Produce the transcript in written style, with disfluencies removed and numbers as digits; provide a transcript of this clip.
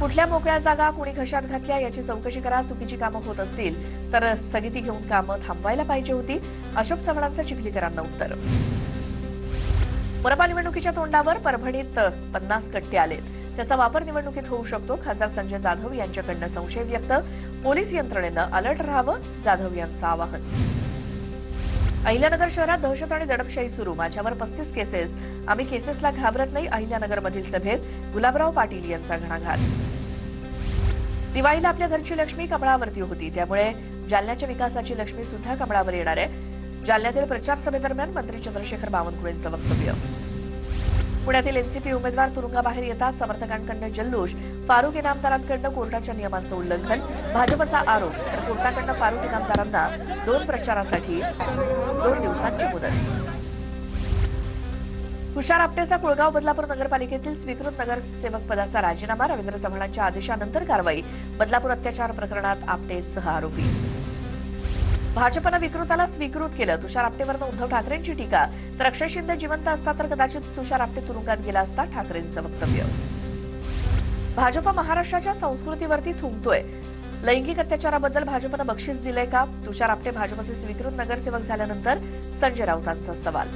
कुठल्या मोकळ्या जागा कुणी घशात घातल्या याची चौकशी करा. चुकीची कामं होत असतील तर स्थगिती घेऊन कामं थांबवायला पाहिजे होती. अशोक चव्हाणांचं चिखलीकरांना उत्तर. मनपा निवडणुकीच्या तोंडावर परभणीत 50 कट्टे आलेत. त्याचा वापर निवडणुकीत होऊ शकतो. खासदार संजय जाधव यांच्याकडनं संशय व्यक्त. पोलीस यंत्रणेनं अलर्ट राहावं, जाधव यांचं आवाहन. अहिल्यानगर शहरात दहशत आणि दडपशाही सुरू. माझ्यावर 35 केसेस. आम्ही केसेसला घाबरत नाही. अहिल्यानगरमधील सभेत गुलाबराव पाटील यांचा घणाघात. दिवाळीला आपल्या घरची लक्ष्मी कमळावरती होती, त्यामुळे जालन्याच्या विकासाची लक्ष्मी सुद्धा कमळावर येणार आहे. जालन्यातील प्रचार सभेदरम्यान मंत्री चंद्रशेखर बावनकुळेंचं वक्तव्य. पुण्यातील एनसीपी उमेदवार तुरुंगाबाहेर येतात. समर्थकांकडनं जल्लोष. फारुख इनामदारांकडनं कोर्टाच्या नियमांचं उल्लंघन. भाजपचा आरोप. तर कोर्टाकडनं फारुख इनामदारांना 2 प्रचारासाठी 2 दिवसांची मुदत. तुषार आपटेचा कुळगाव बदलापूर नगरपालिकेतील स्वीकृत नगरसेवक पदाचा राजीनामा. रवींद्र चव्हाणांच्या आदेशानंतर कारवाई. बदलापूर अत्याचार प्रकरणात आपटे सहआरोपी. भाजपनं विकृताला स्वीकृत केलं. तुषार आपटेवरनं उद्धव ठाकरेंची टीका. तर अक्षय शिंदे जिवंत असता तर कदाचित तुषार आपटे तुरुंगात गेला असता, ठाकरेंचं वक्तव्य. भाजप महाराष्ट्राच्या संस्कृतीवरती थुंकतोय. लैंगिक अत्याचाराबद्दल भाजपनं बक्षीस दिलंय का? तुषार आपटे भाजपचे स्वीकृत नगरसेवक झाल्यानंतर संजय राऊतांचा सवाल.